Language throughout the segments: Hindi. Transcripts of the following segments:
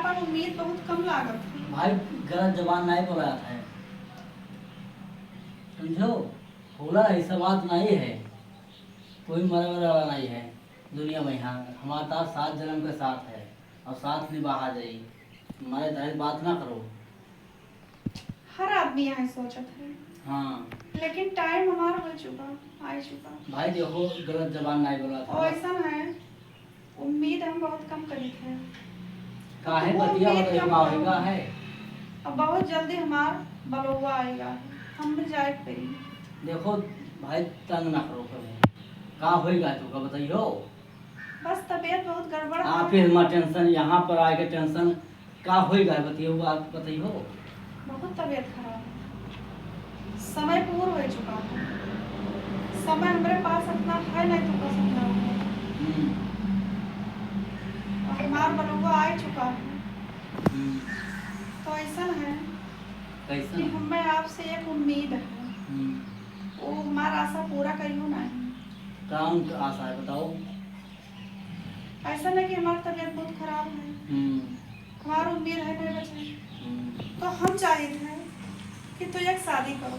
पर उम्मीद बहुत कम लागत है। भाई गलत जबान नहीं बोला है, समझो। होला ऐसा बात नहीं है, कोई मरे वाला नहीं है दुनिया में। यहाँ हमारा 7 जन्म के साथ है और साथ निभा जाई। हमारे तरह बात ना करो। हर आदमी यहाँ सोचत है, हाँ लेकिन टाइम हमारा हो चुका, आ चुका। भाई देखो, गलत जबान नहीं बोला और था। ऐसा है, उम्मीद हम बहुत कम करी थे। काहे वो बतिया उम्मीद कम होगा है। अब बहुत जल्दी हमार बलौआ आएगा, हम भी जाए पड़ी। देखो भाई, तंग ना करो कभी। का होएगा तो का बताइयो। बस तबीयत बहुत गड़बड़ है। आप फिर टेंशन यहाँ पर आके टेंशन का होएगा बताइयो, आप बताइयो। बहुत तबीयत खराब है, समय पूर्ण हो चुका है। समय हमारे पास अपना है नहीं तो का समझाओ। और हमार बलौआ आ चुका है। तो ऐसा है कि हमें आपसे एक उम्मीद है, वो हमारा आशा पूरा करियो नहीं। काम का आशा है बताओ। ऐसा नहीं कि हमारी तबीयत बहुत खराब है, हमारी उम्मीद है मेरे बच्चे। तो हम चाहते हैं कि तू एक शादी करो।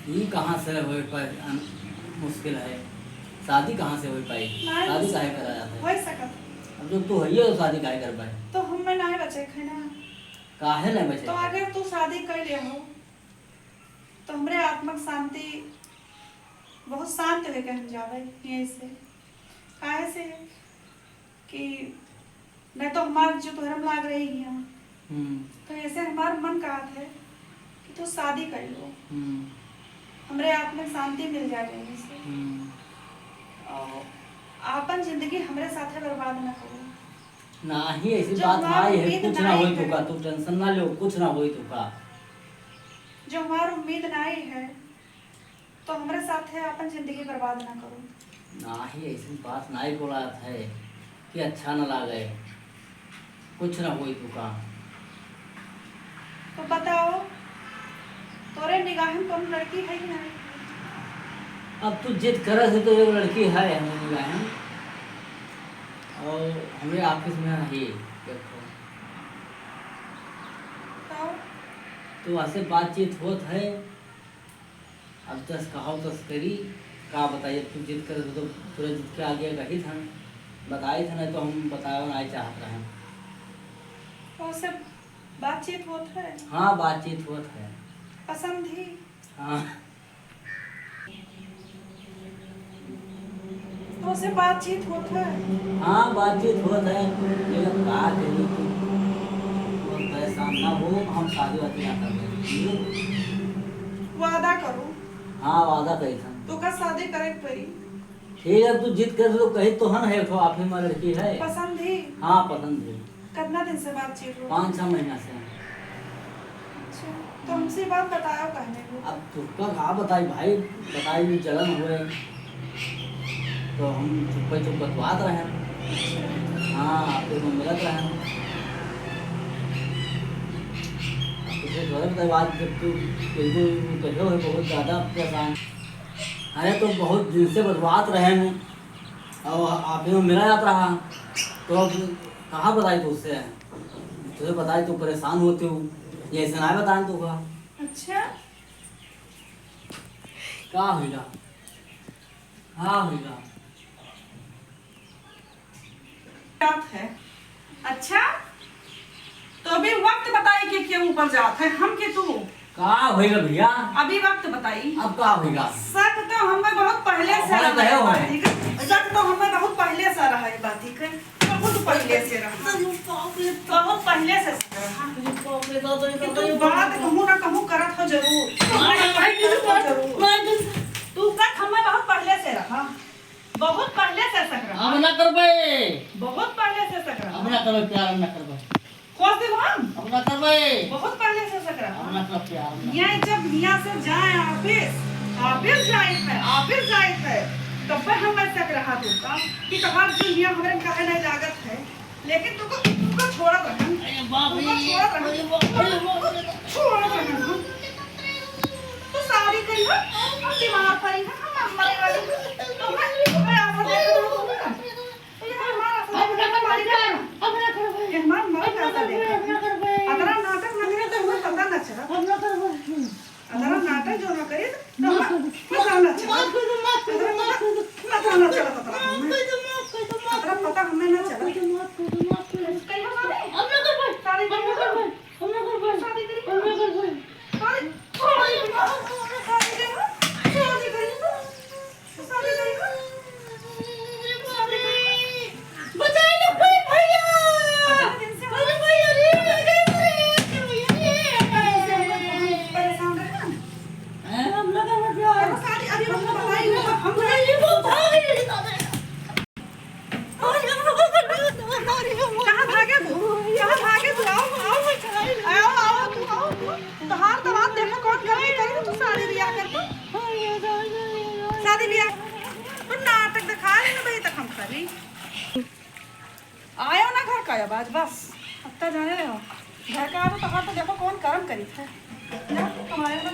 ये कहाँ से हो पाए, मुश्किल है। शादी कहाँ से हो पाई, शादी काहे करा जाता है। हो सकत अब जो तू है तो शादी काहे कर पाए। तो हमें नहीं बचे खाना, काहे नहीं बचे। तो अगर तू शादी कर ले हो तो हमरे आत्मिक शांति बहुत शांत लेके हम जावे यहीं से। काहे से कि नहीं तो हमारे जो धर्म लाग रही है, तो ऐसे हमारा मन कहता है कि तू शादी कर लो, हमरे आत्मिक शांति मिल जाए यहीं से। और अपन जिंदगी हमरे साथे बर्बाद ना करो। ना ही ऐसी बात नहीं है, कुछ ना होई तुका, तू टेंशन ना लो, कुछ ना होई तुका। जो हमारी उम्मीद नहीं है तो हमारे साथ है, अपन जिंदगी बर्बाद ना करो। ना ही ऐसी बात नहीं बोला है कि अच्छा ना लगे, कुछ ना होई तुका। तो बताओ, तोरे निगाह में कौन लड़की है कि नहीं? अब तू जिद करे से तो एक लड़की है हमारे निगाह में, और हमें ऑफिस में है देखो। तो ऐसे बातचीत होत है। अब तस कहो तस करी का बताइए। तू जिद करे तो पूरा जिद के आगे कही था, बताए थे, नहीं तो हम बताओ नहीं चाहत रहे। तो उससे बातचीत होत है? हाँ बातचीत होत है। पसंद ही? हाँ तो उससे बातचीत होत है? हाँ बातचीत होत है, लेकिन का करी बहुत परेशान ना हो, हम शादी वादी ना कर लें। वादा करो। हाँ वादा कही था। तो का शादी करे पड़ी? ठीक है, तू जिद कर तो कही तो हन है, तो आप ही हमारी लड़की है। पसंद ही? हाँ पसंद है। कितना दिन से बातचीत हो? 5-6 महीना से। अच्छा, तो हमसे बात बताओ कहने को। अब तुमका हाँ बताई भाई, बताई भी जलन हुए तो हम चुप बतवात रहे। हाँ आपके को मिलत रहे। बात जब तू बिल्कुल कहो है बहुत ज़्यादा परेशान। अरे तो बहुत दिन से बतवात रहे हैं और आप ही मिला जाता रहा, तो अब कहाँ बताई तो उससे तुझे बताई तो परेशान होती हूँ, ये ऐसे ना बताएं तो का। अच्छा क्या होगा, हाँ होगा बात है। अच्छा तो अभी वक्त बताई कि क्यों ऊपर जात है हम के तू? का होगा भैया, अभी वक्त बताई। अब का होगा। शक तो हमें बहुत पहले से रहा है, शक तो हमें बहुत पहले से रहा है, बात ही बहुत पहले से रहा, बहुत पहले से तू बात कहूँ ना कहूँ करत हो जरूर। तू का हमें बहुत पहले से रहा, बहुत पहले से शक रहा। अब ना करबे, बहुत पहले से शक रहा। अब ना करबे प्यार, अब ना करबे खोज दे हम, अब ना करबे, बहुत पहले से शक रहा। अब ना कर प्यार। यहाँ जब यहाँ से जाए ऑफिस जाए है तब पे हम शक रहा तुमका कि कहाँ जो यहाँ हमारे काहे नहीं लागत है, लेकिन तुमको छोड़ा रहन, छोड़ा रहन। तो शादी करी है, हम बीमार पड़ी है, हम मरे वाली है, तो मैं आशा देखते हो ना, तो ये हमारा आशा देखते हो, हमार मौत ऐसा देखा अतरा नाटक न करे तो हमें पता न चला अतरा नाटक जो न करे तो हमें पता न चला पता न चला अतरा पता हमें न चला कहीं हमारे सारी शादी करी आयो ना घर का बाज बस अब तो जाने रहो घर का आओ तो देखो कौन कर्म करी है ना हमारे ना